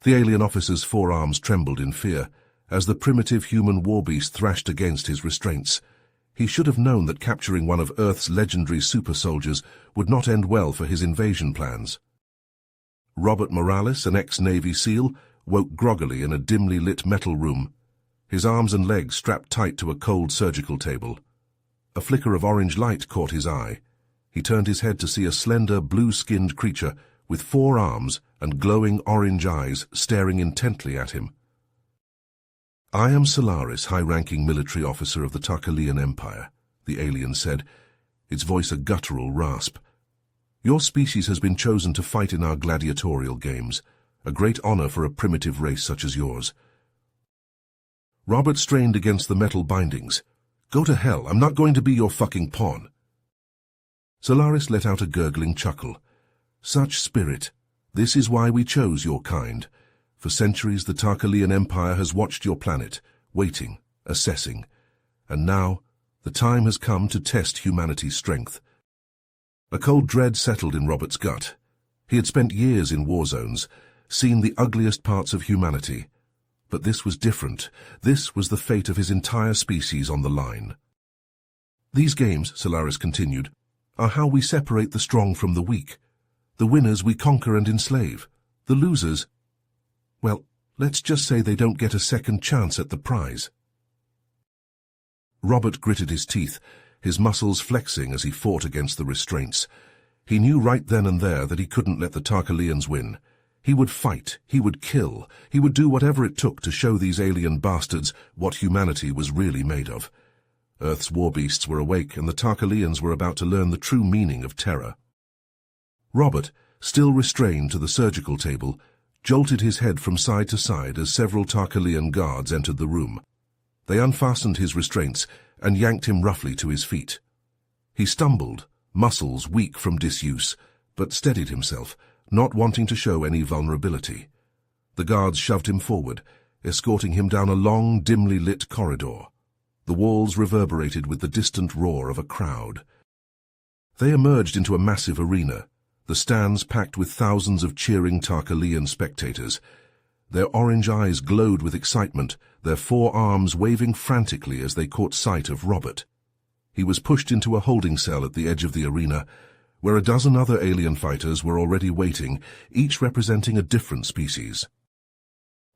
The alien officer's forearms trembled in fear as the primitive human Warbeast thrashed against his restraints. He should have known that capturing one of Earth's legendary super soldiers would not end well for his invasion plans. Robert Morales, an ex-Navy SEAL, woke groggily in a dimly lit metal room, his arms and legs strapped tight to a cold surgical table. A flicker of orange light caught his eye. He turned his head to see a slender, blue-skinned creature with 4 arms and glowing orange eyes staring intently at him. "I am Solaris, high-ranking military officer of the Tarkalian Empire," the alien said, its voice a guttural rasp. "Your species has been chosen to fight in our gladiatorial games, a great honor for a primitive race such as yours." Robert strained against the metal bindings. "Go to hell, I'm not going to be your fucking pawn." Solaris let out a gurgling chuckle. "Such spirit. This is why we chose your kind. For centuries the Tarkalian Empire has watched your planet, waiting, assessing. And now, the time has come to test humanity's strength." A cold dread settled in Robert's gut. He had spent years in war zones, seen the ugliest parts of humanity. But this was different. This was the fate of his entire species on the line. "These games," Solaris continued, "are how we separate the strong from the weak. The winners we conquer and enslave. The losers, well, let's just say they don't get a second chance at the prize." Robert gritted his teeth, his muscles flexing as he fought against the restraints. He knew right then and there that he couldn't let the Tarkalians win. He would fight, he would kill, he would do whatever it took to show these alien bastards what humanity was really made of. Earth's warbeasts were awake, and the Tarkalians were about to learn the true meaning of terror. Robert, still restrained to the surgical table, jolted his head from side to side as several Tarkalian guards entered the room. They unfastened his restraints and yanked him roughly to his feet. He stumbled, muscles weak from disuse, but steadied himself, not wanting to show any vulnerability. The guards shoved him forward, escorting him down a long, dimly lit corridor. The walls reverberated with the distant roar of a crowd. They emerged into a massive arena, the stands packed with thousands of cheering Tarkalian spectators. Their orange eyes glowed with excitement, their 4 arms waving frantically as they caught sight of Robert. He was pushed into a holding cell at the edge of the arena, where a dozen other alien fighters were already waiting, each representing a different species.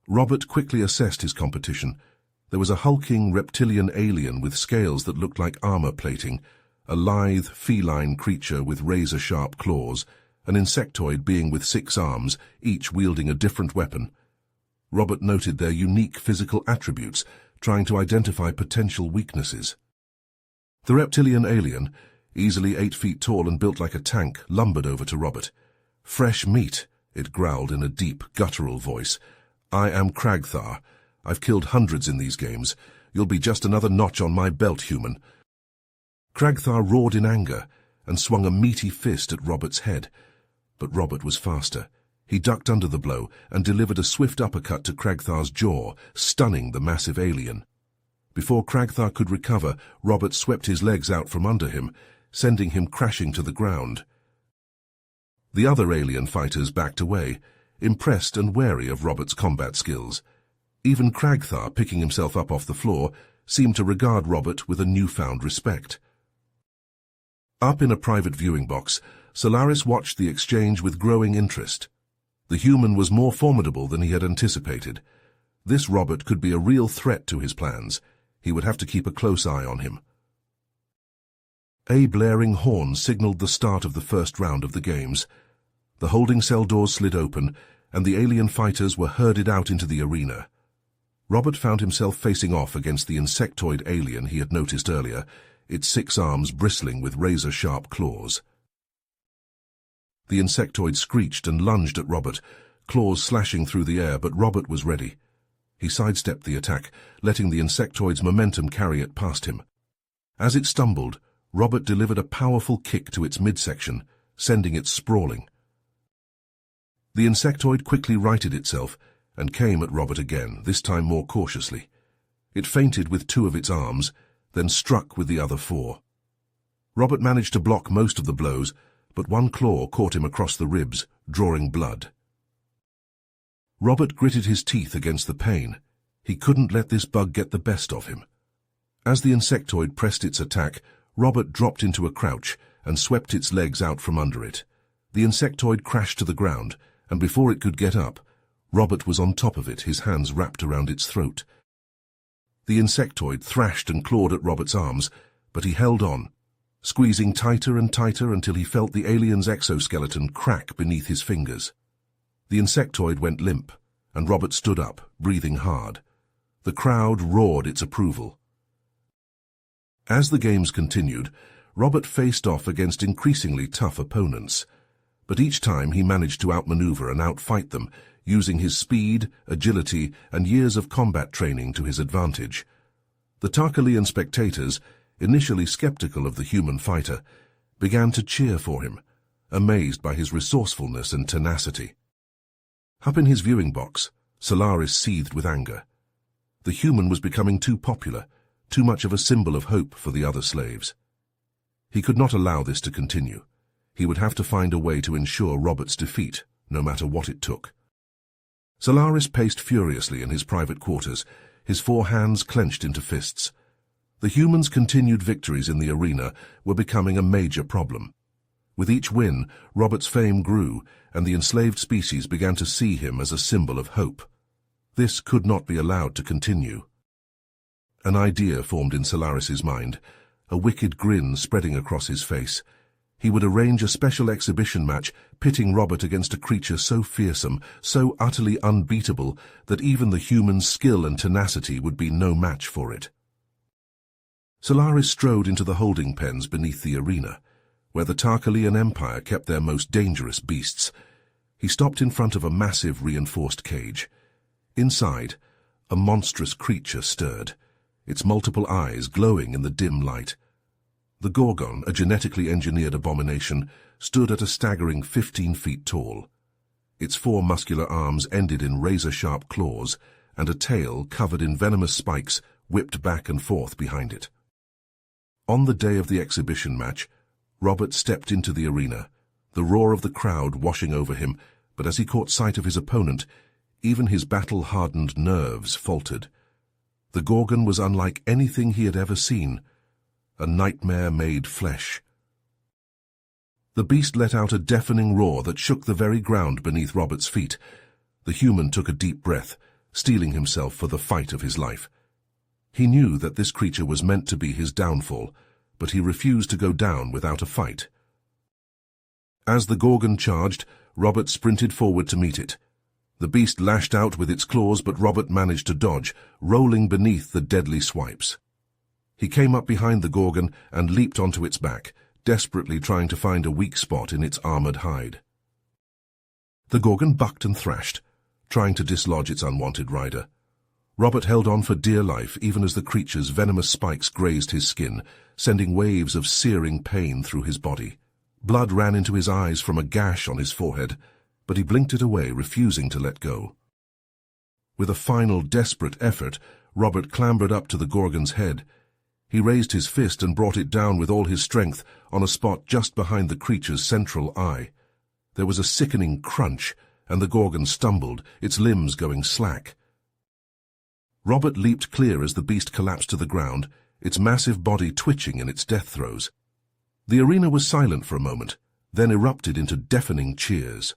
Robert quickly assessed his competition. There was a hulking reptilian alien with scales that looked like armor plating, a lithe, feline creature with razor-sharp claws, an insectoid being with 6 arms, each wielding a different weapon. Robert noted their unique physical attributes, trying to identify potential weaknesses. The reptilian alien, easily 8 feet tall and built like a tank, lumbered over to Robert. "Fresh meat," it growled in a deep, guttural voice. "I am Kragthar. I've killed hundreds in these games. You'll be just another notch on my belt, human." Kragthar roared in anger and swung a meaty fist at Robert's head. But Robert was faster. He ducked under the blow and delivered a swift uppercut to Kragthar's jaw, stunning the massive alien. Before Kragthar could recover, Robert swept his legs out from under him, sending him crashing to the ground. The other alien fighters backed away, impressed and wary of Robert's combat skills. Even Kragthar, picking himself up off the floor, seemed to regard Robert with a newfound respect. Up in a private viewing box, Solaris watched the exchange with growing interest. The human was more formidable than he had anticipated. This Robert could be a real threat to his plans. He would have to keep a close eye on him. A blaring horn signaled the start of the first round of the games. The holding cell doors slid open, and the alien fighters were herded out into the arena. Robert found himself facing off against the insectoid alien he had noticed earlier, its 6 arms bristling with razor-sharp claws. The insectoid screeched and lunged at Robert, claws slashing through the air, but Robert was ready. He sidestepped the attack, letting the insectoid's momentum carry it past him. As it stumbled, Robert delivered a powerful kick to its midsection, sending it sprawling. The insectoid quickly righted itself and came at Robert again, this time more cautiously. It feinted with 2 of its arms, then struck with the other 4. Robert managed to block most of the blows, but one claw caught him across the ribs, drawing blood. Robert gritted his teeth against the pain. He couldn't let this bug get the best of him. As the insectoid pressed its attack, Robert dropped into a crouch and swept its legs out from under it. The insectoid crashed to the ground, and before it could get up, Robert was on top of it, his hands wrapped around its throat. The insectoid thrashed and clawed at Robert's arms, but he held on, squeezing tighter and tighter until he felt the alien's exoskeleton crack beneath his fingers. The insectoid went limp, and Robert stood up, breathing hard. The crowd roared its approval. As the games continued, Robert faced off against increasingly tough opponents, but each time he managed to outmaneuver and outfight them, using his speed, agility, and years of combat training to his advantage. The Tarkalian spectators, initially skeptical of the human fighter, began to cheer for him, amazed by his resourcefulness and tenacity. Up in his viewing box, Solaris seethed with anger. The human was becoming too popular, too much of a symbol of hope for the other slaves. He could not allow this to continue. He would have to find a way to ensure Robert's defeat, no matter what it took. Solaris paced furiously in his private quarters, his 4 hands clenched into fists. The humans' continued victories in the arena were becoming a major problem. With each win, Robert's fame grew, and the enslaved species began to see him as a symbol of hope. This could not be allowed to continue. An idea formed in Solaris's mind, a wicked grin spreading across his face. He would arrange a special exhibition match, pitting Robert against a creature so fearsome, so utterly unbeatable, that even the human's skill and tenacity would be no match for it. Solaris strode into the holding pens beneath the arena, where the Tarkalian Empire kept their most dangerous beasts. He stopped in front of a massive reinforced cage. Inside, a monstrous creature stirred, its multiple eyes glowing in the dim light. The Gorgon, a genetically engineered abomination, stood at a staggering 15 feet tall. Its 4 muscular arms ended in razor-sharp claws, and a tail covered in venomous spikes whipped back and forth behind it. On the day of the exhibition match, Robert stepped into the arena, the roar of the crowd washing over him, but as he caught sight of his opponent, even his battle-hardened nerves faltered. The Gorgon was unlike anything he had ever seen, a nightmare made flesh. The beast let out a deafening roar that shook the very ground beneath Robert's feet. The human took a deep breath, steeling himself for the fight of his life. He knew that this creature was meant to be his downfall, but he refused to go down without a fight. As the Gorgon charged, Robert sprinted forward to meet it. The beast lashed out with its claws, but Robert managed to dodge, rolling beneath the deadly swipes. He came up behind the Gorgon and leaped onto its back, desperately trying to find a weak spot in its armored hide. The Gorgon bucked and thrashed, trying to dislodge its unwanted rider. Robert held on for dear life even as the creature's venomous spikes grazed his skin, sending waves of searing pain through his body. Blood ran into his eyes from a gash on his forehead, but he blinked it away, refusing to let go. With a final desperate effort, Robert clambered up to the Gorgon's head. He raised his fist and brought it down with all his strength on a spot just behind the creature's central eye. There was a sickening crunch, and the Gorgon stumbled, its limbs going slack. Robert leaped clear as the beast collapsed to the ground, its massive body twitching in its death throes. The arena was silent for a moment, then erupted into deafening cheers.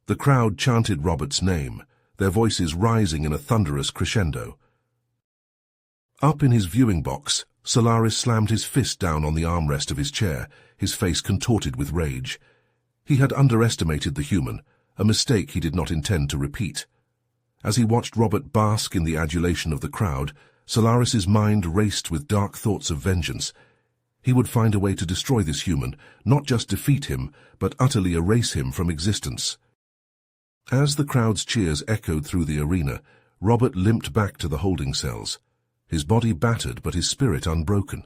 The crowd chanted Robert's name, their voices rising in a thunderous crescendo. Up in his viewing box, Solaris slammed his fist down on the armrest of his chair, his face contorted with rage. He had underestimated the human, a mistake he did not intend to repeat. As he watched Robert bask in the adulation of the crowd, Solaris's mind raced with dark thoughts of vengeance. He would find a way to destroy this human, not just defeat him, but utterly erase him from existence. As the crowd's cheers echoed through the arena, Robert limped back to the holding cells. His body battered, but his spirit unbroken.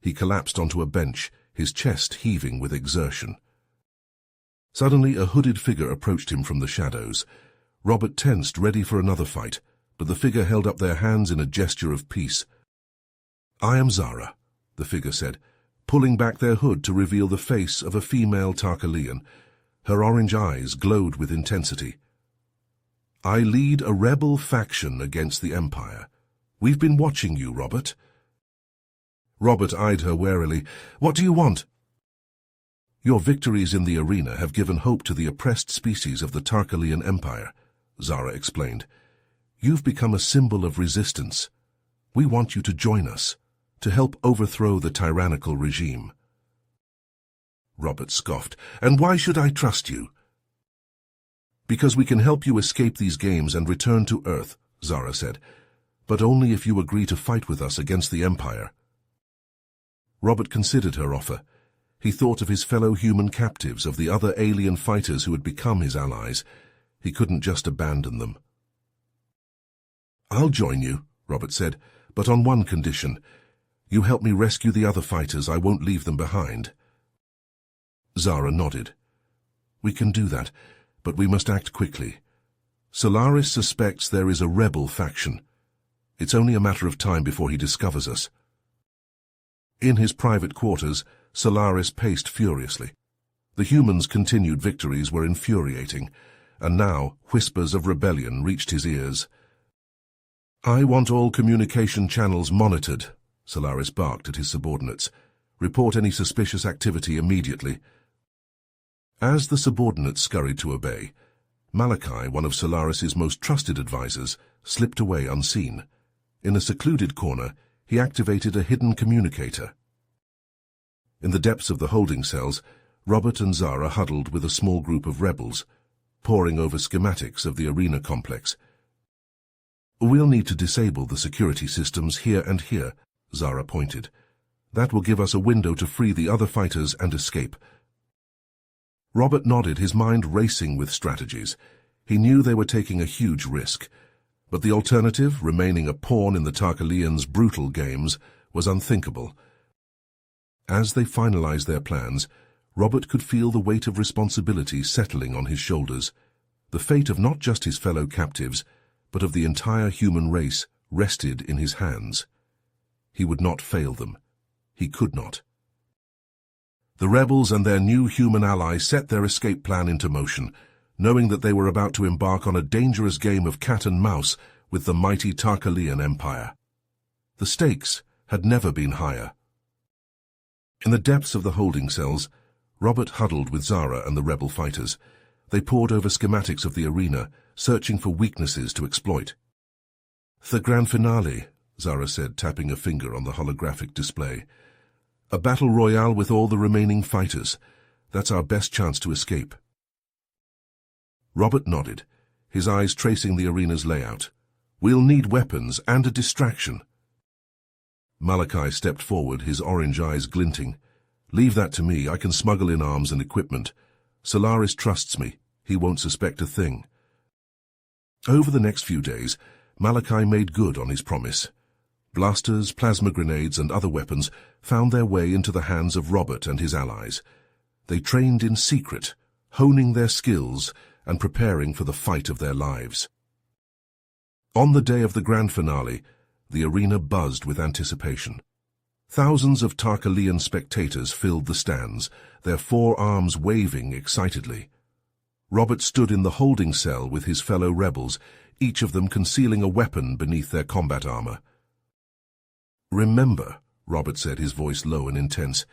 He collapsed onto a bench, his chest heaving with exertion. Suddenly, a hooded figure approached him from the shadows. Robert tensed, ready for another fight, but the figure held up their hands in a gesture of peace. "I am Zara," the figure said, pulling back their hood to reveal the face of a female Tarkalian. Her orange eyes glowed with intensity. I lead a rebel faction against the Empire. We've been watching you, Robert. Robert eyed her warily. What do you want? Your victories in the arena have given hope to the oppressed species of the Tarkalian Empire, Zara explained. You've become a symbol of resistance. We want you to join us, to help overthrow the tyrannical regime. Robert scoffed. And why should I trust you? Because we can help you escape these games and return to Earth, Zara said, but only if you agree to fight with us against the Empire. Robert considered her offer. He thought of his fellow human captives, of the other alien fighters who had become his allies. He couldn't just abandon them. I'll join you, Robert said, but on one condition. You help me rescue the other fighters. I won't leave them behind. Zara nodded. We can do that, but we must act quickly. Solaris suspects there is a rebel faction. It's only a matter of time before he discovers us. In his private quarters, Solaris paced furiously. The humans' continued victories were infuriating, and now whispers of rebellion reached his ears. I want all communication channels monitored, Solaris barked at his subordinates. Report any suspicious activity immediately. As the subordinates scurried to obey, Malachi, one of Solaris's most trusted advisors, slipped away unseen. In a secluded corner, he activated a hidden communicator. In the depths of the holding cells, Robert and Zara huddled with a small group of rebels, poring over schematics of the arena complex. We'll need to disable the security systems here and here, Zara pointed. That will give us a window to free the other fighters and escape. Robert nodded, his mind racing with strategies. He knew they were taking a huge risk, but the alternative, remaining a pawn in the Tarkalians' brutal games, was unthinkable. As they finalized their plans, Robert could feel the weight of responsibility settling on his shoulders. The fate of not just his fellow captives, but of the entire human race rested in his hands. He would not fail them. He could not. The rebels and their new human ally set their escape plan into motion, knowing that they were about to embark on a dangerous game of cat and mouse with the mighty Tarkalian Empire. The stakes had never been higher. In the depths of the holding cells, Robert huddled with Zara and the rebel fighters. They pored over schematics of the arena, searching for weaknesses to exploit. The grand finale, Zara said, tapping a finger on the holographic display. A battle royale with all the remaining fighters. That's our best chance to escape. Robert nodded, his eyes tracing the arena's layout. We'll need weapons and a distraction. Malachi stepped forward, his orange eyes glinting. Leave that to me. I can smuggle in arms and equipment. Solaris trusts me. He won't suspect a thing. Over the next few days, Malachi made good on his promise. Blasters, plasma grenades, and other weapons found their way into the hands of Robert and his allies. They trained in secret, honing their skills and preparing for the fight of their lives. On the day of the grand finale, the arena buzzed with anticipation. Thousands of Tarkalian spectators filled the stands, their forearms waving excitedly. Robert stood in the holding cell with his fellow rebels, each of them concealing a weapon beneath their combat armor. Remember, Robert said, his voice low and intense,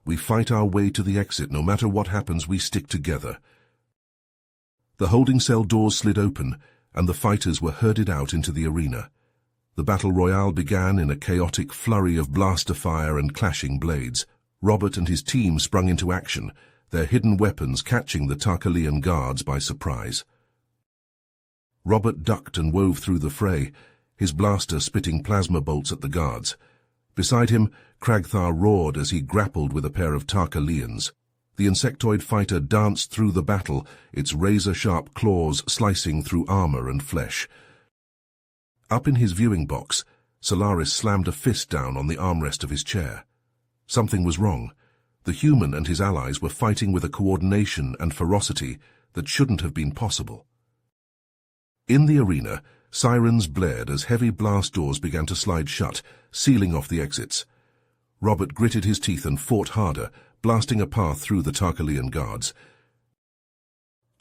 we fight our way to the exit. No matter what happens, we stick together. The holding cell doors slid open, and the fighters were herded out into the arena. The battle royale began in a chaotic flurry of blaster fire and clashing blades. Robert and his team sprung into action, their hidden weapons catching the Tarkalian guards by surprise. Robert ducked and wove through the fray, his blaster spitting plasma bolts at the guards. Beside him, Kragthar roared as he grappled with a pair of Tarkalians. The insectoid fighter danced through the battle, its razor-sharp claws slicing through armor and flesh. Up in his viewing box, Solaris slammed a fist down on the armrest of his chair. Something was wrong. The human and his allies were fighting with a coordination and ferocity that shouldn't have been possible. In the arena, sirens blared as heavy blast doors began to slide shut, sealing off the exits. Robert gritted his teeth and fought harder, blasting a path through the Tarkalian guards.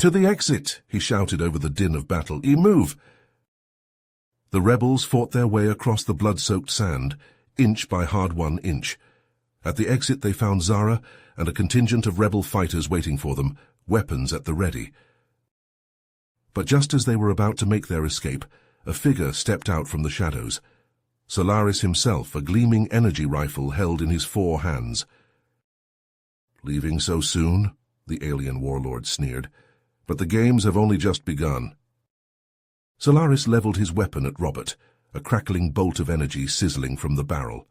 "To the exit!" he shouted over the din of battle. "Move!" The rebels fought their way across the blood-soaked sand, inch by hard-won inch. At the exit they found Zara and a contingent of rebel fighters waiting for them, weapons at the ready. But just as they were about to make their escape, a figure stepped out from the shadows. Solaris himself, a gleaming energy rifle held in his 4 hands. "Leaving so soon?" the alien warlord sneered. "But the games have only just begun." Solaris leveled his weapon at Robert, a crackling bolt of energy sizzling from the barrel.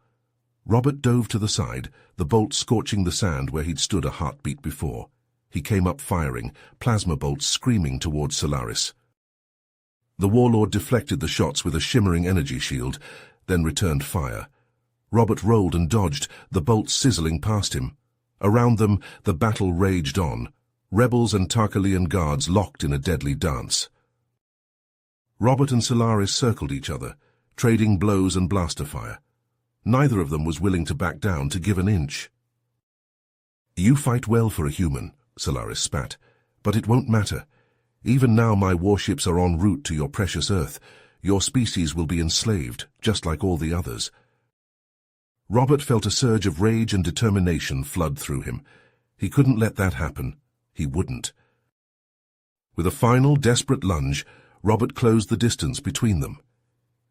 Robert dove to the side, the bolt scorching the sand where he'd stood a heartbeat before. He came up firing, plasma bolts screaming towards Solaris. The warlord deflected the shots with a shimmering energy shield, then returned fire. Robert rolled and dodged, the bolts sizzling past him. Around them, the battle raged on, rebels and Tarkalian guards locked in a deadly dance. Robert and Solaris circled each other, trading blows and blaster fire. Neither of them was willing to back down, to give an inch. "You fight well for a human," Solaris spat, "but it won't matter. Even now my warships are en route to your precious Earth. Your species will be enslaved, just like all the others." Robert felt a surge of rage and determination flood through him. He couldn't let that happen. He wouldn't. With a final, desperate lunge, Robert closed the distance between them.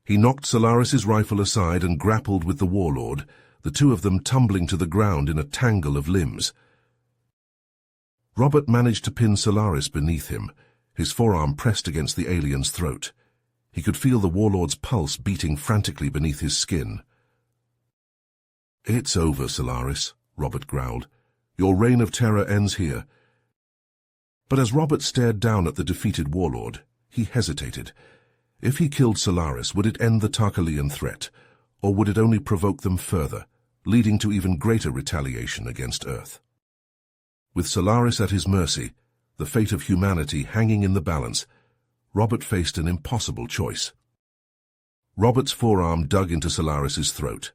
He knocked Solaris's rifle aside and grappled with the warlord, the two of them tumbling to the ground in a tangle of limbs. Robert managed to pin Solaris beneath him, his forearm pressed against the alien's throat. He could feel the warlord's pulse beating frantically beneath his skin. "It's over, Solaris," Robert growled. "Your reign of terror ends here." But as Robert stared down at the defeated warlord, he hesitated. If he killed Solaris, would it end the Tarkalian threat, or would it only provoke them further, leading to even greater retaliation against Earth? With Solaris at his mercy, the fate of humanity hanging in the balance, Robert faced an impossible choice. Robert's forearm dug into Solaris's throat.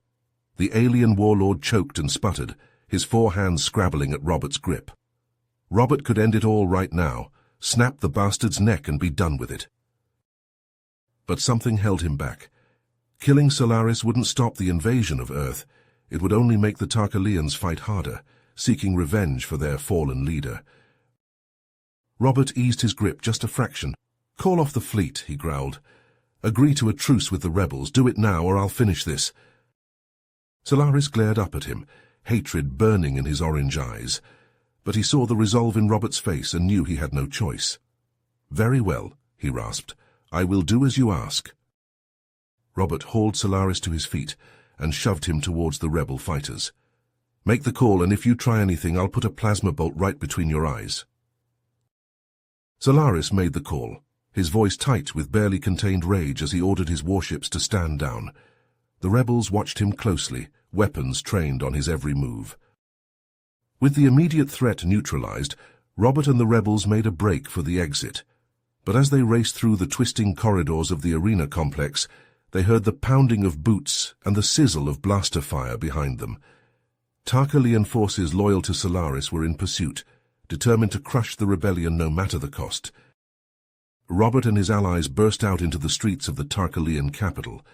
The alien warlord choked and sputtered, his 4 hands scrabbling at Robert's grip. Robert could end it all right now, snap the bastard's neck and be done with it. But something held him back. Killing Solaris wouldn't stop the invasion of Earth. It would only make the Tarkalians fight harder, seeking revenge for their fallen leader. Robert eased his grip just a fraction. "Call off the fleet," he growled. "Agree to a truce with the rebels. Do it now, or I'll finish this." Solaris glared up at him, hatred burning in his orange eyes. But he saw the resolve in Robert's face and knew he had no choice. "Very well," he rasped. "I will do as you ask." Robert hauled Solaris to his feet and shoved him towards the rebel fighters. "Make the call, and if you try anything, I'll put a plasma bolt right between your eyes." Solaris made the call, his voice tight with barely contained rage as he ordered his warships to stand down. The rebels watched him closely, weapons trained on his every move. With the immediate threat neutralized, Robert and the rebels made a break for the exit. But as they raced through the twisting corridors of the arena complex, they heard the pounding of boots and the sizzle of blaster fire behind them. Tarkalian forces loyal to Solaris were in pursuit, determined to crush the rebellion no matter the cost. Robert and his allies burst out into the streets of the Tarkalian capital,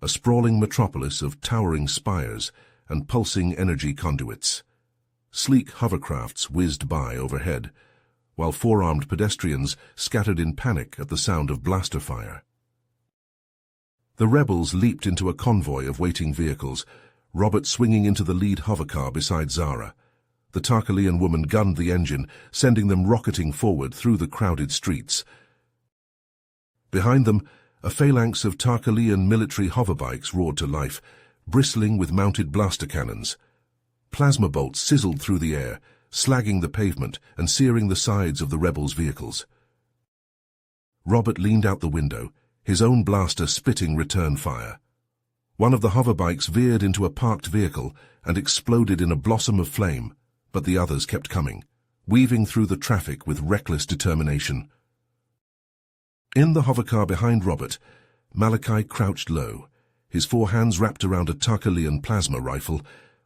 a sprawling metropolis of towering spires and pulsing energy conduits. Sleek hovercrafts whizzed by overhead, while 4-armed pedestrians scattered in panic at the sound of blaster fire. The rebels leaped into a convoy of waiting vehicles, Robert swinging into the lead hovercar beside Zara. The Tarkalian woman gunned the engine, sending them rocketing forward through the crowded streets. Behind them, a phalanx of Tarkalian military hoverbikes roared to life, bristling with mounted blaster cannons. Plasma bolts sizzled through the air, slagging the pavement and searing the sides of the rebels' vehicles. Robert leaned out the window, his own blaster spitting return fire. One of the hoverbikes veered into a parked vehicle and exploded in a blossom of flame, but the others kept coming, weaving through the traffic with reckless determination. In the hovercar behind Robert, Malachi crouched low, his 4 hands wrapped around a Tarkalian plasma rifle.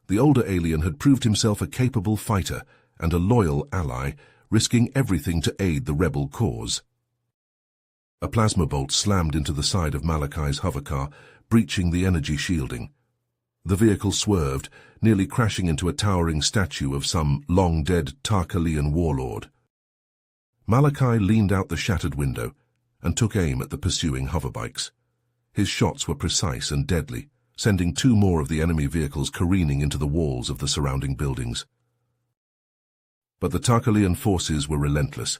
The older alien had proved himself a capable fighter and a loyal ally, risking everything to aid the rebel cause. A plasma bolt slammed into the side of Malachai's hovercar, breaching the energy shielding. The vehicle swerved, nearly crashing into a towering statue of some long-dead Tarkalian warlord. Malachi leaned out the shattered window and took aim at the pursuing hoverbikes. His shots were precise and deadly, sending 2 more of the enemy vehicles careening into the walls of the surrounding buildings. But the Tarkalian forces were relentless.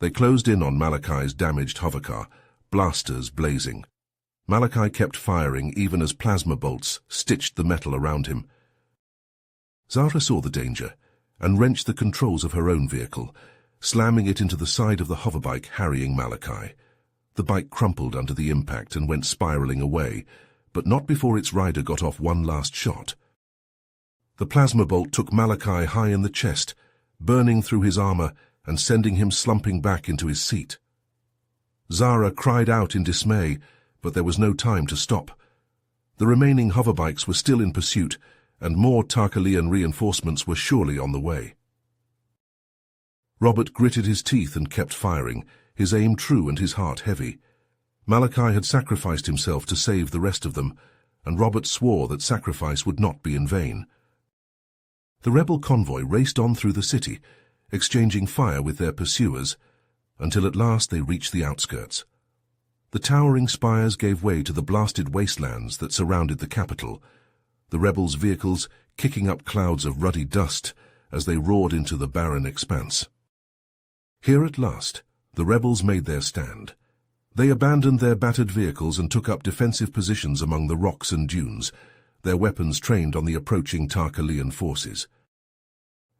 They closed in on Malachai's damaged hovercar, blasters blazing. Malachi kept firing even as plasma bolts stitched the metal around him. Zara saw the danger and wrenched the controls of her own vehicle, slamming it into the side of the hoverbike harrying Malachi. The bike crumpled under the impact and went spiraling away, but not before its rider got off one last shot. The plasma bolt took Malachi high in the chest, burning through his armor and sending him slumping back into his seat. Zara cried out in dismay, but there was no time to stop. The remaining hoverbikes were still in pursuit, and more Tarkalian reinforcements were surely on the way. Robert gritted his teeth and kept firing, his aim true and his heart heavy. Malachi had sacrificed himself to save the rest of them, and Robert swore that sacrifice would not be in vain. The rebel convoy raced on through the city, exchanging fire with their pursuers, until at last they reached the outskirts. The towering spires gave way to the blasted wastelands that surrounded the capital, the rebels' vehicles kicking up clouds of ruddy dust as they roared into the barren expanse. Here at last, the rebels made their stand. They abandoned their battered vehicles and took up defensive positions among the rocks and dunes, their weapons trained on the approaching Tarkalian forces.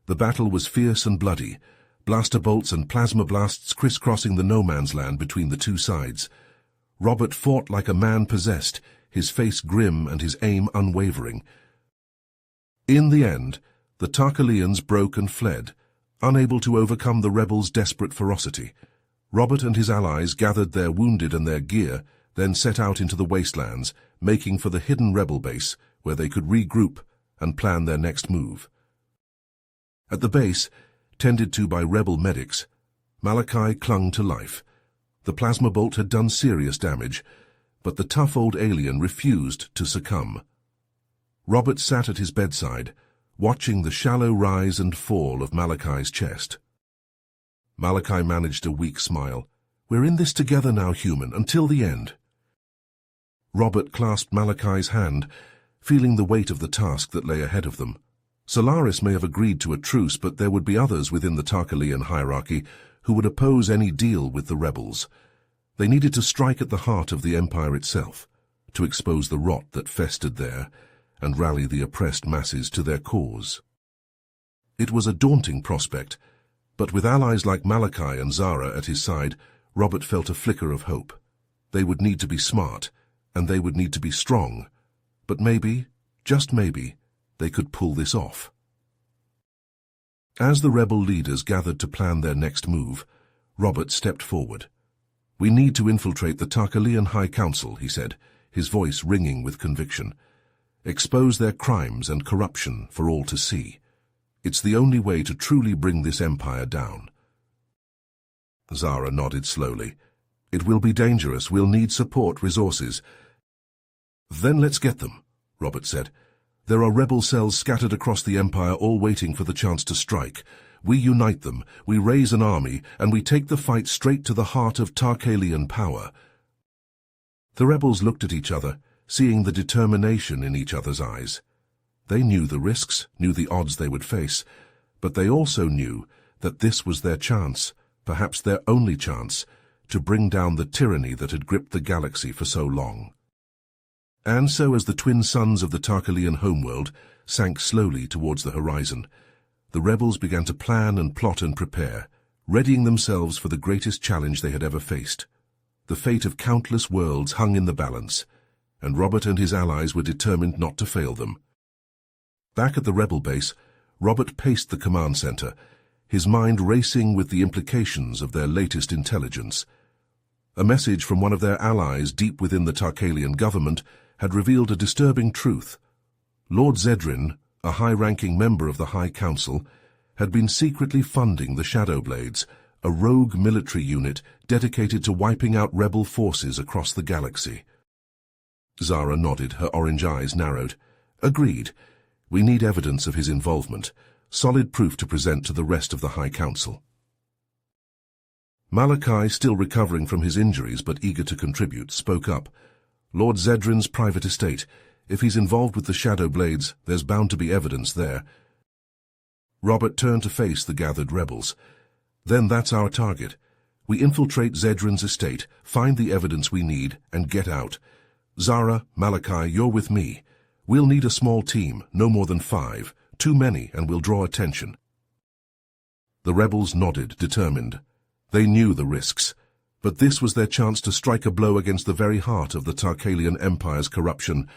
The battle was fierce and bloody, blaster bolts and plasma blasts crisscrossing the no-man's land between the two sides. Robert fought like a man possessed, his face grim and his aim unwavering. In the end, the Tarkalians broke and fled, unable to overcome the rebels' desperate ferocity. Robert and his allies gathered their wounded and their gear, then set out into the wastelands, making for the hidden rebel base, where they could regroup and plan their next move. At the base, tended to by rebel medics, Malachi clung to life. The plasma bolt had done serious damage, but the tough old alien refused to succumb. Robert sat at his bedside, watching the shallow rise and fall of Malachi's chest. Malachi managed a weak smile. "We're in this together now, human, until the end." Robert clasped Malachi's hand, feeling the weight of the task that lay ahead of them. Solaris may have agreed to a truce, but there would be others within the Tarkalian hierarchy who would oppose any deal with the rebels. They needed to strike at the heart of the empire itself, to expose the rot that festered there, and rally the oppressed masses to their cause. It was a daunting prospect, but with allies like Malachi and Zara at his side, Robert felt a flicker of hope. They would need to be smart, and they would need to be strong, but maybe, just maybe, they could pull this off. As the rebel leaders gathered to plan their next move, Robert stepped forward. "We need to infiltrate the Tarkalian High Council," he said, his voice ringing with conviction. "Expose their crimes and corruption for all to see. It's the only way to truly bring this empire down." Zara nodded slowly. "It will be dangerous. We'll need support resources." "Then let's get them," Robert said. "There are rebel cells scattered across the empire, all waiting for the chance to strike. We unite them, we raise an army, and we take the fight straight to the heart of Tarkalian power." The rebels looked at each other, seeing the determination in each other's eyes. They knew the risks, knew the odds they would face, but they also knew that this was their chance, perhaps their only chance, to bring down the tyranny that had gripped the galaxy for so long. And so as the twin suns of the Tarkalian homeworld sank slowly towards the horizon, the rebels began to plan and plot and prepare, readying themselves for the greatest challenge they had ever faced. The fate of countless worlds hung in the balance, and Robert and his allies were determined not to fail them. Back at the rebel base, Robert paced the command center, his mind racing with the implications of their latest intelligence. A message from one of their allies deep within the Tarkalian government had revealed a disturbing truth. Lord Zedrin, a high-ranking member of the High Council, had been secretly funding the Shadowblades, a rogue military unit dedicated to wiping out rebel forces across the galaxy. Zara nodded, her orange eyes narrowed. Agreed. We need evidence of his involvement, solid proof to present to the rest of the High Council. Malachi, still recovering from his injuries but eager to contribute, spoke up. Lord Zedrin's private estate. If he's involved with the Shadowblades, there's bound to be evidence there. Robert turned to face the gathered rebels. Then that's our target. We infiltrate Zedrin's estate, find the evidence we need, and get out. Zara, Malachi, you're with me. We'll need a small team, no more than 5. Too many, and we'll draw attention. The rebels nodded, determined. They knew the risks, but this was their chance to strike a blow against the very heart of the Tarkalian Empire's corruption.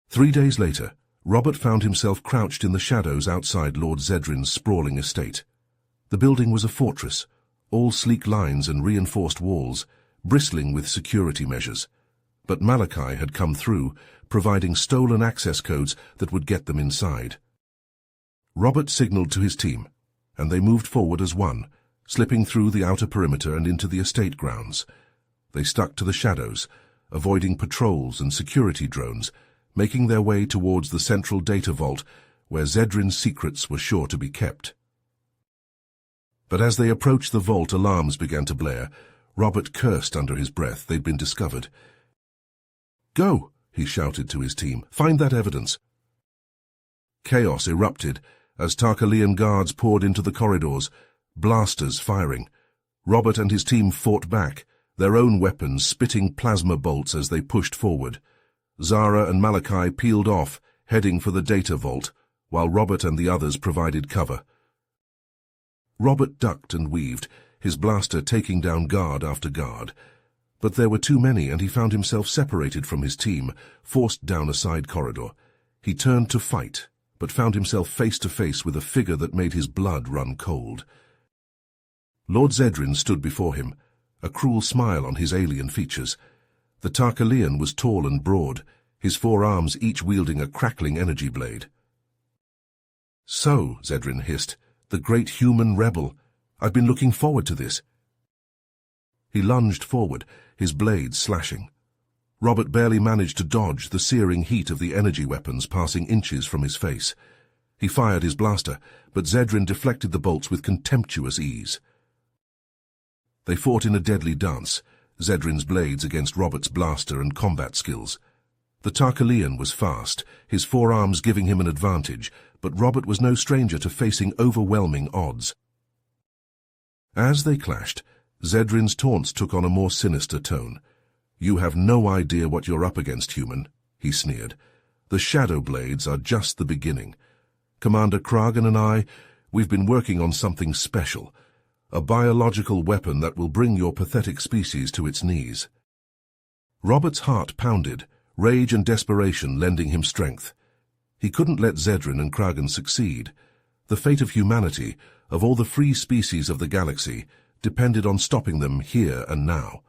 3 days later, Robert found himself crouched in the shadows outside Lord Zedrin's sprawling estate. The building was a fortress, all sleek lines and reinforced walls, bristling with security measures. But Malachi had come through, providing stolen access codes that would get them inside. Robert signaled to his team, and they moved forward as one, slipping through the outer perimeter and into the estate grounds. They stuck to the shadows, avoiding patrols and security drones, making their way towards the central data vault where Zedrin's secrets were sure to be kept. But as they approached the vault, alarms began to blare. Robert cursed under his breath. They'd been discovered. "Go!" he shouted to his team. "Find that evidence." Chaos erupted as Tarkalian guards poured into the corridors, blasters firing. Robert and his team fought back, their own weapons spitting plasma bolts as they pushed forward. Zara and Malachi peeled off, heading for the data vault, while Robert and the others provided cover. Robert ducked and weaved, his blaster taking down guard after guard. But there were too many, and he found himself separated from his team, forced down a side corridor. He turned to fight, but found himself face to face with a figure that made his blood run cold. Lord Zedrin stood before him, a cruel smile on his alien features. The Tarkalian was tall and broad, his 4 arms each wielding a crackling energy blade. "So," Zedrin hissed, "the great human rebel. I've been looking forward to this." He lunged forward, his blades slashing. Robert barely managed to dodge the searing heat of the energy weapons passing inches from his face. He fired his blaster, but Zedrin deflected the bolts with contemptuous ease. They fought in a deadly dance, Zedrin's blades against Robert's blaster and combat skills. The Tarkalian was fast, his 4 arms giving him an advantage, but Robert was no stranger to facing overwhelming odds. As they clashed, Zedrin's taunts took on a more sinister tone. "You have no idea what you're up against, human," he sneered. "The Shadowblades are just the beginning. Commander Kragan and we've been working on something special, a biological weapon that will bring your pathetic species to its knees." Robert's heart pounded, rage and desperation lending him strength. He couldn't let Zedrin and Kragan succeed. The fate of humanity, of all the free species of the galaxy, depended on stopping them here and now.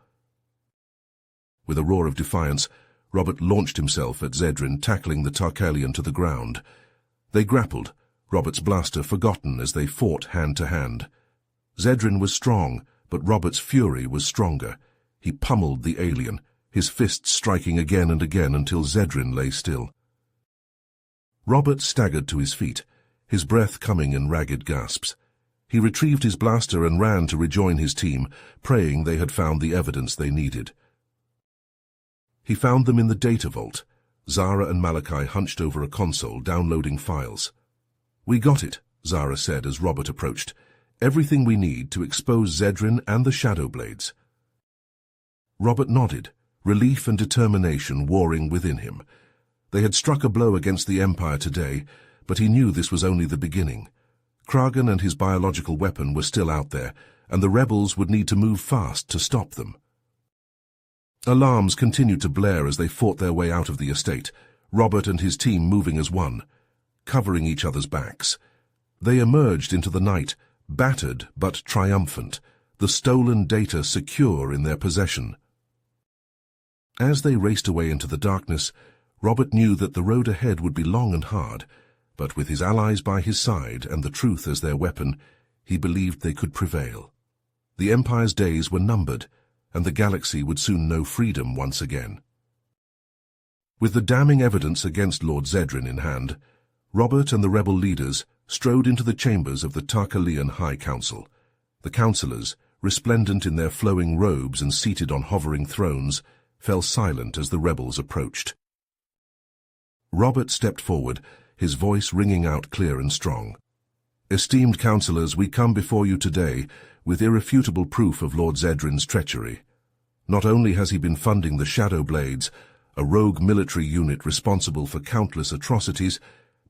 With a roar of defiance, Robert launched himself at Zedrin, tackling the Tarkalian to the ground. They grappled, Robert's blaster forgotten as they fought hand to hand. Zedrin was strong, but Robert's fury was stronger. He pummeled the alien, his fists striking again and again until Zedrin lay still. Robert staggered to his feet, his breath coming in ragged gasps. He retrieved his blaster and ran to rejoin his team, praying they had found the evidence they needed. He found them in the data vault. Zara and Malachi hunched over a console, downloading files. "We got it," Zara said as Robert approached. "Everything we need to expose Zedrin and the Shadowblades." Robert nodded, relief and determination warring within him. They had struck a blow against the Empire today, but he knew this was only the beginning. Kragan and his biological weapon were still out there, and the rebels would need to move fast to stop them. Alarms continued to blare as they fought their way out of the estate, Robert and his team moving as one, covering each other's backs. They emerged into the night, battered but triumphant, the stolen data secure in their possession. As they raced away into the darkness, Robert knew that the road ahead would be long and hard, but with his allies by his side and the truth as their weapon, he believed they could prevail. The Empire's days were numbered, and the galaxy would soon know freedom once again. With the damning evidence against Lord Zedrin in hand, Robert and the rebel leaders strode into the chambers of the Tarkalean High Council. The councillors, resplendent in their flowing robes and seated on hovering thrones, fell silent as the rebels approached. Robert stepped forward, his voice ringing out clear and strong. "Esteemed councillors, we come before you today with irrefutable proof of Lord Zedrin's treachery. Not only has he been funding the Shadow Blades, a rogue military unit responsible for countless atrocities,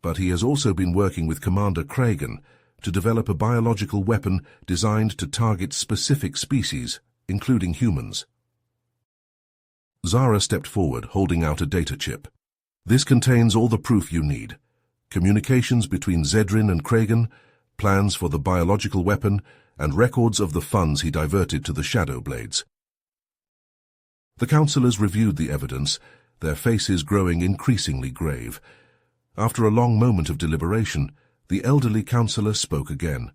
but he has also been working with Commander Kragan to develop a biological weapon designed to target specific species, including humans." Zara stepped forward, holding out a data chip. "This contains all the proof you need. Communications between Zedrin and Kragan, plans for the biological weapon, and records of the funds he diverted to the Shadow Blades." The councillors reviewed the evidence, their faces growing increasingly grave. After a long moment of deliberation, the elderly councillor spoke again.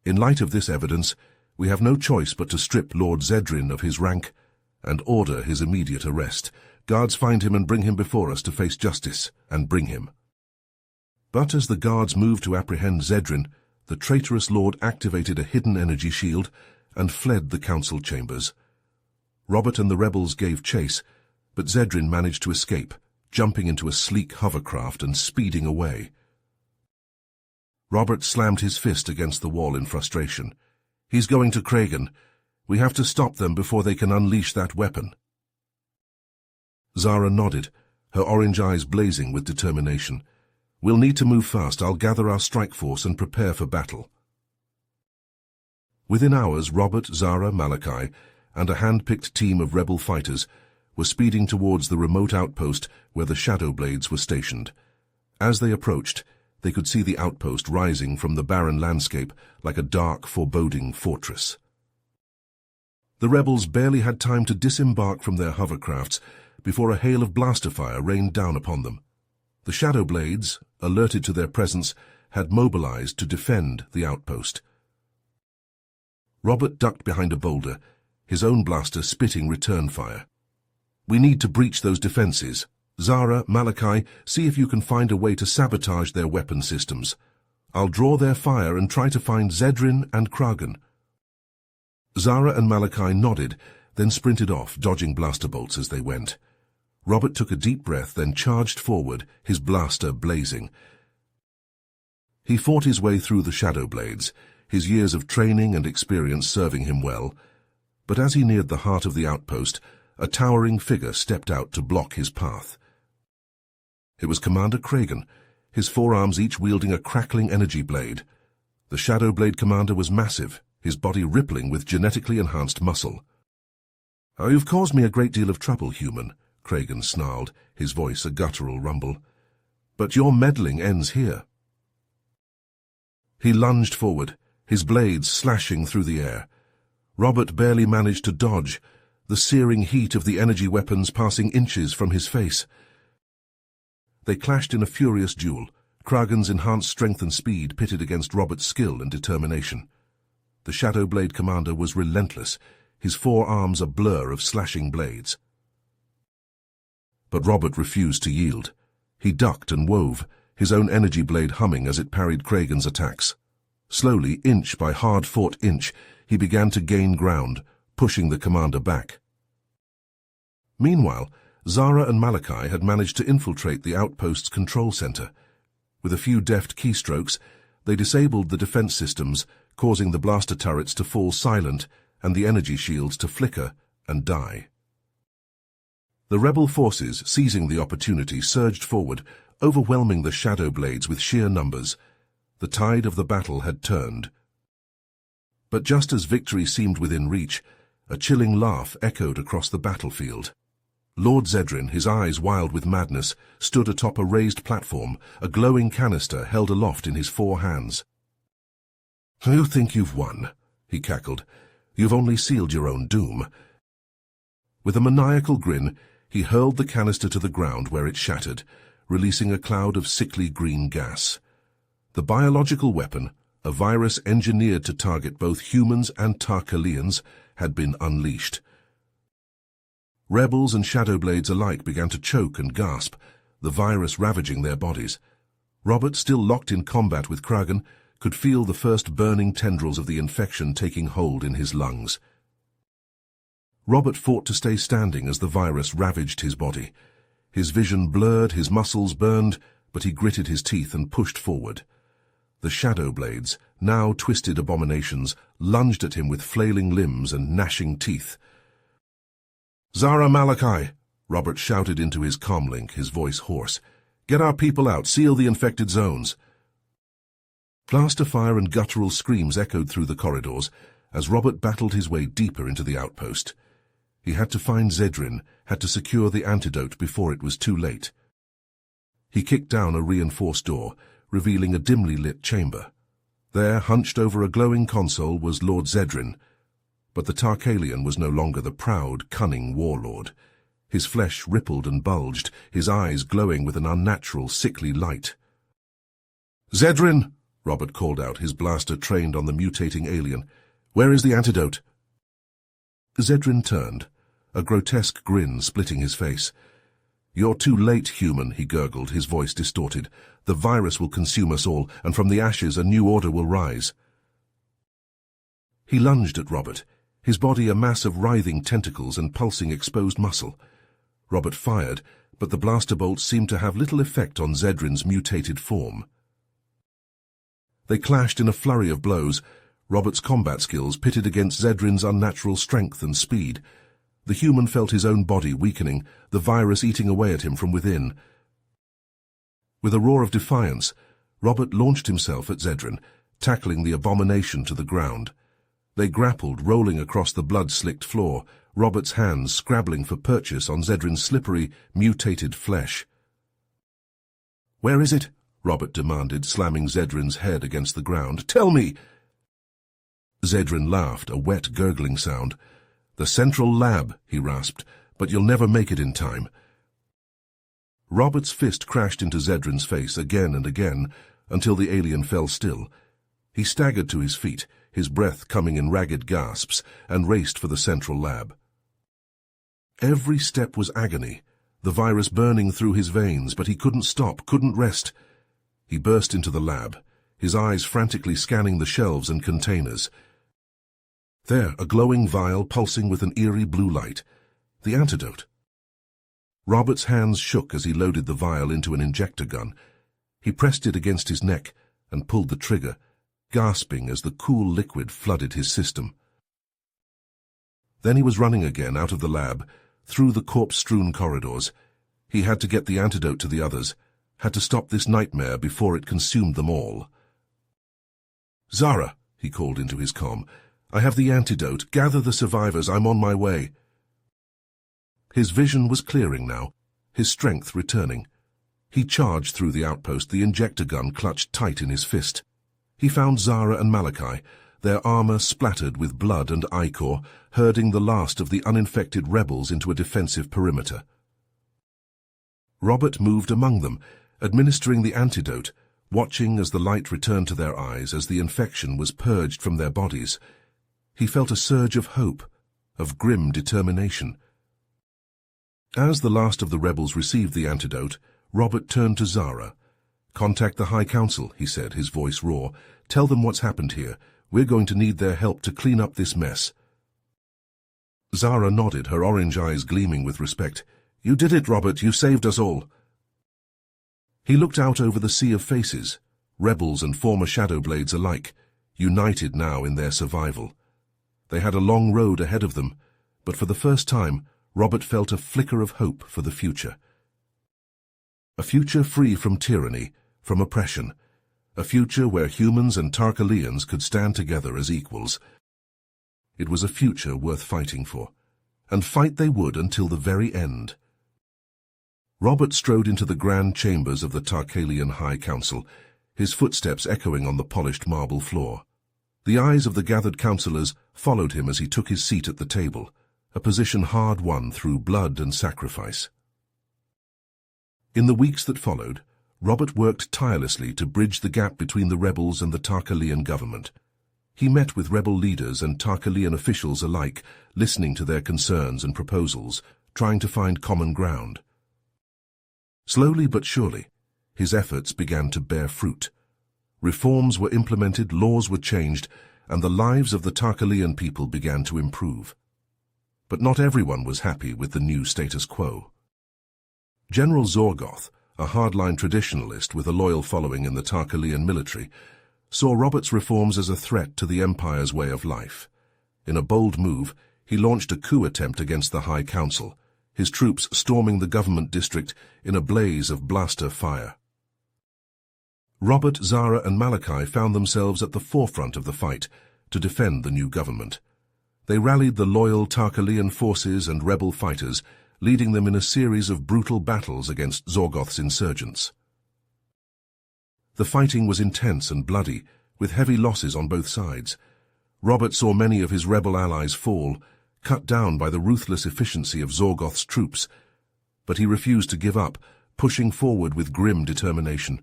"In light of this evidence, we have no choice but to strip Lord Zedrin of his rank and order his immediate arrest. Guards, find him and bring him before us to face justice, and bring him." But as the guards moved to apprehend Zedrin, the traitorous lord activated a hidden energy shield and fled the council chambers. Robert and the rebels gave chase, but Zedrin managed to escape, jumping into a sleek hovercraft and speeding away. Robert slammed his fist against the wall in frustration. "He's going to Kragan. We have to stop them before they can unleash that weapon." Zara nodded, her orange eyes blazing with determination. "We'll need to move fast. I'll gather our strike force and prepare for battle." Within hours, Robert, Zara, Malachi, and a hand-picked team of rebel fighters were speeding towards the remote outpost where the Shadow Blades were stationed. As they approached, they could see the outpost rising from the barren landscape like a dark, foreboding fortress. The rebels barely had time to disembark from their hovercrafts before a hail of blaster fire rained down upon them. The Shadow Blades, alerted to their presence, had mobilized to defend the outpost. Robert ducked behind a boulder, his own blaster spitting return fire. "We need to breach those defenses. Zara, Malachi, see if you can find a way to sabotage their weapon systems. I'll draw their fire and try to find Zedrin and Kragan." Zara and Malachi nodded, then sprinted off, dodging blaster bolts as they went. Robert took a deep breath, then charged forward, his blaster blazing. He fought his way through the Shadow Blades, his years of training and experience serving him well. But as he neared the heart of the outpost, a towering figure stepped out to block his path. It was Commander Kragan, his forearms each wielding a crackling energy blade. The Shadow Blade commander was massive, his body rippling with genetically enhanced muscle. "Oh, you've caused me a great deal of trouble, human," Kragan snarled, his voice a guttural rumble. "But your meddling ends here." He lunged forward, his blades slashing through the air. Robert barely managed to dodge, the searing heat of the energy weapons passing inches from his face. They clashed in a furious duel, Kragan's enhanced strength and speed pitted against Robert's skill and determination. The Shadow Blade commander was relentless, his forearms a blur of slashing blades. But Robert refused to yield. He ducked and wove, his own energy blade humming as it parried Kragan's attacks. Slowly, inch by hard-fought inch, he began to gain ground, pushing the commander back. Meanwhile, Zara and Malachi had managed to infiltrate the outpost's control center. With a few deft keystrokes, they disabled the defense systems, causing the blaster turrets to fall silent and the energy shields to flicker and die. The rebel forces, seizing the opportunity, surged forward, overwhelming the Shadow Blades with sheer numbers. The tide of the battle had turned. But just as victory seemed within reach, a chilling laugh echoed across the battlefield. Lord Zedrin, his eyes wild with madness, stood atop a raised platform, a glowing canister held aloft in his 4 hands. "You think you've won," he cackled. "You've only sealed your own doom." With a maniacal grin, he hurled the canister to the ground where it shattered, releasing a cloud of sickly green gas. The biological weapon, a virus engineered to target both humans and Tarkalians, had been unleashed. Rebels and Shadowblades alike began to choke and gasp, the virus ravaging their bodies. Robert, still locked in combat with Kragan, could feel the first burning tendrils of the infection taking hold in his lungs. Robert fought to stay standing as the virus ravaged his body. His vision blurred, his muscles burned, but he gritted his teeth and pushed forward. The Shadowblades, now twisted abominations, lunged at him with flailing limbs and gnashing teeth. "Zara Malachi!" Robert shouted into his comlink, his voice hoarse. "Get our people out, seal the infected zones." Plaster fire and guttural screams echoed through the corridors as Robert battled his way deeper into the outpost. He had to find Zedrin, had to secure the antidote before it was too late. He kicked down a reinforced door, revealing a dimly lit chamber. There, hunched over a glowing console, was Lord Zedrin. But the Tarkalian was no longer the proud, cunning warlord. His flesh rippled and bulged, his eyes glowing with an unnatural, sickly light. "Zedrin!" Robert called out, his blaster trained on the mutating alien. "Where is the antidote?" Zedrin turned, a grotesque grin splitting his face. "You're too late, human," he gurgled, his voice distorted. "The virus will consume us all, and from the ashes a new order will rise." He lunged at Robert, his body a mass of writhing tentacles and pulsing exposed muscle. Robert fired, but the blaster bolts seemed to have little effect on Zedrin's mutated form. They clashed in a flurry of blows, Robert's combat skills pitted against Zedrin's unnatural strength and speed. The human felt his own body weakening, the virus eating away at him from within. With a roar of defiance, Robert launched himself at Zedrin, tackling the abomination to the ground. They grappled, rolling across the blood-slicked floor, Robert's hands scrabbling for purchase on Zedrin's slippery, mutated flesh. "Where is it?" Robert demanded, slamming Zedrin's head against the ground. "Tell me!" Zedrin laughed, a wet, gurgling sound. "The central lab," he rasped, "but you'll never make it in time." Robert's fist crashed into Zedrin's face again and again, until the alien fell still. He staggered to his feet, his breath coming in ragged gasps, and raced for the central lab. Every step was agony, the virus burning through his veins, but he couldn't stop, couldn't rest. He burst into the lab, his eyes frantically scanning the shelves and containers. There, a glowing vial pulsing with an eerie blue light. The antidote. Robert's hands shook as he loaded the vial into an injector gun. He pressed it against his neck and pulled the trigger, gasping as the cool liquid flooded his system. Then he was running again out of the lab, through the corpse-strewn corridors. He had to get the antidote to the others, had to stop this nightmare before it consumed them all. "Zara," he called into his comm, "I have the antidote. Gather the survivors. I'm on my way." His vision was clearing now, his strength returning. He charged through the outpost, the injector gun clutched tight in his fist. He found Zara and Malachi, their armor splattered with blood and ichor, herding the last of the uninfected rebels into a defensive perimeter. Robert moved among them, administering the antidote, watching as the light returned to their eyes as the infection was purged from their bodies. He felt a surge of hope, of grim determination. As the last of the rebels received the antidote, Robert turned to Zara. "Contact the High Council," he said, his voice raw. "Tell them what's happened here. We're going to need their help to clean up this mess." Zara nodded, her orange eyes gleaming with respect. "You did it, Robert. You saved us all." He looked out over the sea of faces, rebels and former Shadowblades alike, united now in their survival. They had a long road ahead of them, but for the first time, Robert felt a flicker of hope for the future. A future free from tyranny, from oppression. A future where humans and Tarkalians could stand together as equals. It was a future worth fighting for, and fight they would until the very end. Robert strode into the grand chambers of the Tarkalian High Council, his footsteps echoing on the polished marble floor. The eyes of the gathered councillors followed him as he took his seat at the table, a position hard won through blood and sacrifice. In the weeks that followed, Robert worked tirelessly to bridge the gap between the rebels and the Tarkalian government. He met with rebel leaders and Tarkalian officials alike, listening to their concerns and proposals, trying to find common ground. Slowly but surely, his efforts began to bear fruit. Reforms were implemented, laws were changed, and the lives of the Tarkalian people began to improve. But not everyone was happy with the new status quo. General Zorgoth, a hardline traditionalist with a loyal following in the Tarkalian military, saw Robert's reforms as a threat to the Empire's way of life. In a bold move, he launched a coup attempt against the High Council, his troops storming the government district in a blaze of blaster fire. Robert, Zara, and Malachi found themselves at the forefront of the fight to defend the new government. They rallied the loyal Tarkalian forces and rebel fighters, leading them in a series of brutal battles against Zorgoth's insurgents. The fighting was intense and bloody, with heavy losses on both sides. Robert saw many of his rebel allies fall, cut down by the ruthless efficiency of Zorgoth's troops, but he refused to give up, pushing forward with grim determination.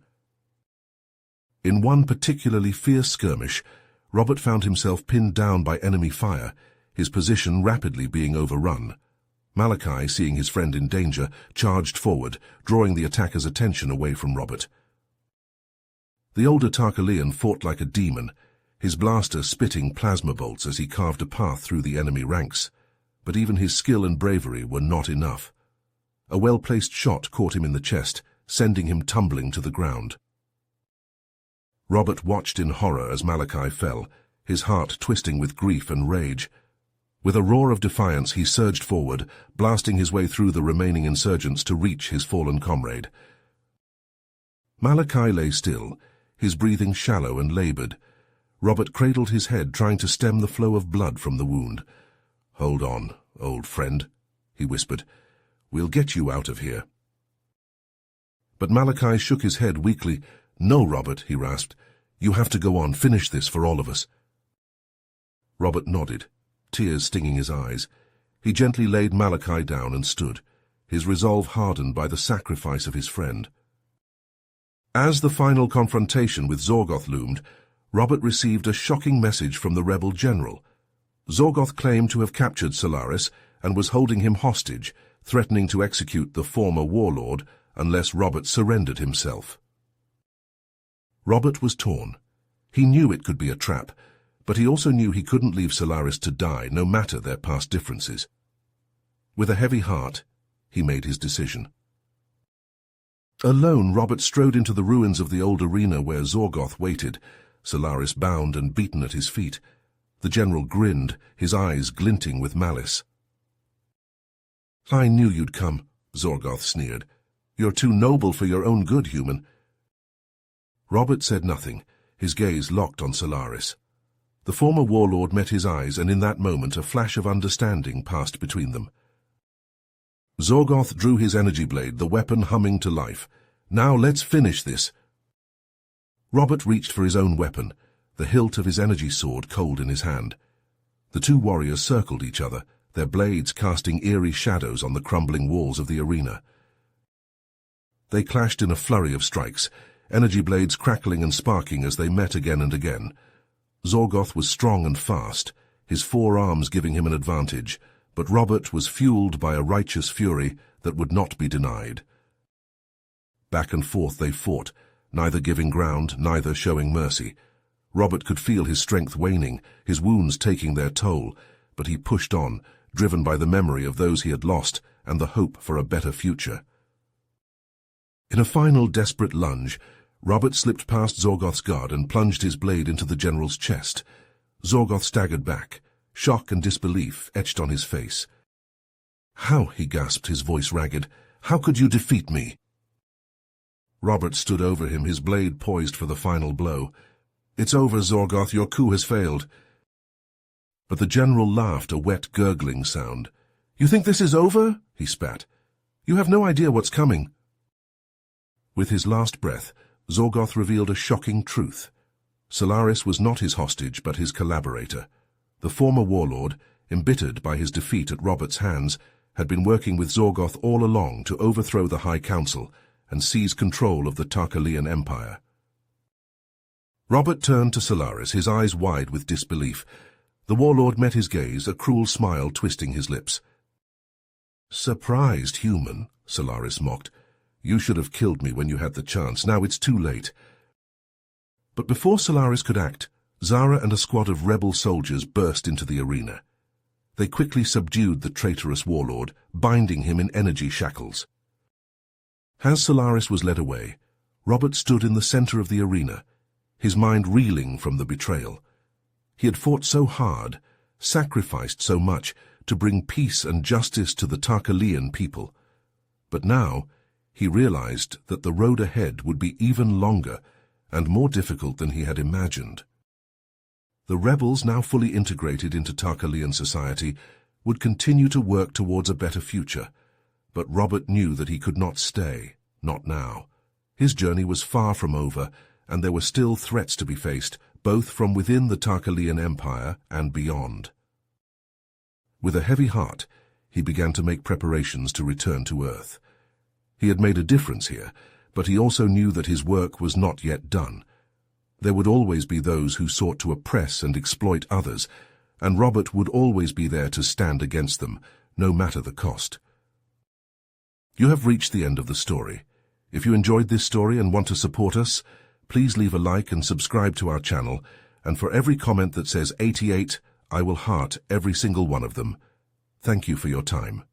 In one particularly fierce skirmish, Robert found himself pinned down by enemy fire, his position rapidly being overrun. Malachi, seeing his friend in danger, charged forward, drawing the attacker's attention away from Robert. The older Tarkalian fought like a demon, his blaster spitting plasma bolts as he carved a path through the enemy ranks. But even his skill and bravery were not enough. A well-placed shot caught him in the chest, sending him tumbling to the ground. Robert watched in horror as Malachi fell, his heart twisting with grief and rage. With a roar of defiance, he surged forward, blasting his way through the remaining insurgents to reach his fallen comrade. Malachi lay still, his breathing shallow and labored. Robert cradled his head, trying to stem the flow of blood from the wound. "Hold on, old friend," he whispered. "We'll get you out of here." But Malachi shook his head weakly. "No, Robert," he rasped. "You have to go on. Finish this for all of us." Robert nodded, tears stinging his eyes. He gently laid Malachi down and stood, his resolve hardened by the sacrifice of his friend. As the final confrontation with Zorgoth loomed, Robert received a shocking message from the rebel general. Zorgoth claimed to have captured Solaris and was holding him hostage, threatening to execute the former warlord unless Robert surrendered himself. Robert was torn. He knew it could be a trap, but he also knew he couldn't leave Solaris to die, no matter their past differences. With a heavy heart, he made his decision. Alone, Robert strode into the ruins of the old arena where Zorgoth waited, Solaris bound and beaten at his feet. The general grinned, his eyes glinting with malice. "I knew you'd come," Zorgoth sneered. "You're too noble for your own good, human." Robert said nothing, his gaze locked on Solaris. The former warlord met his eyes, and in that moment a flash of understanding passed between them. Zorgoth drew his energy blade, the weapon humming to life. "Now let's finish this." Robert reached for his own weapon, the hilt of his energy sword cold in his hand. The two warriors circled each other, their blades casting eerie shadows on the crumbling walls of the arena. They clashed in a flurry of strikes, energy blades crackling and sparking as they met again and again. Zorgoth was strong and fast, his forearms giving him an advantage, but Robert was fueled by a righteous fury that would not be denied. Back and forth they fought, neither giving ground, neither showing mercy. Robert could feel his strength waning, his wounds taking their toll, but he pushed on, driven by the memory of those he had lost and the hope for a better future. In a final desperate lunge, Robert slipped past Zorgoth's guard and plunged his blade into the general's chest. Zorgoth staggered back, shock and disbelief etched on his face. "How?" he gasped, his voice ragged. "How could you defeat me?" Robert stood over him, his blade poised for the final blow. "It's over, Zorgoth, your coup has failed." But the general laughed, a wet, gurgling sound. "You think this is over?" he spat. "You have no idea what's coming." With his last breath, Zorgoth revealed a shocking truth. Solaris was not his hostage, but his collaborator. The former warlord, embittered by his defeat at Robert's hands, had been working with Zorgoth all along to overthrow the High Council and seize control of the Tarkalian Empire. Robert turned to Solaris, his eyes wide with disbelief. The warlord met his gaze, a cruel smile twisting his lips. "Surprised human," Solaris mocked. "You should have killed me when you had the chance. Now it's too late." But before Solaris could act, Zara and a squad of rebel soldiers burst into the arena. They quickly subdued the traitorous warlord, binding him in energy shackles. As Solaris was led away, Robert stood in the center of the arena, his mind reeling from the betrayal. He had fought so hard, sacrificed so much, to bring peace and justice to the Tarkalian people. But now, he realized that the road ahead would be even longer and more difficult than he had imagined. The rebels, now fully integrated into Tarkalian society, would continue to work towards a better future. But Robert knew that he could not stay, not now. His journey was far from over, and there were still threats to be faced, both from within the Tarkalian Empire and beyond. With a heavy heart, he began to make preparations to return to Earth. He had made a difference here, but he also knew that his work was not yet done. There would always be those who sought to oppress and exploit others, and Robert would always be there to stand against them, no matter the cost. You have reached the end of the story. If you enjoyed this story and want to support us, please leave a like and subscribe to our channel, and for every comment that says 88, I will heart every single one of them. Thank you for your time.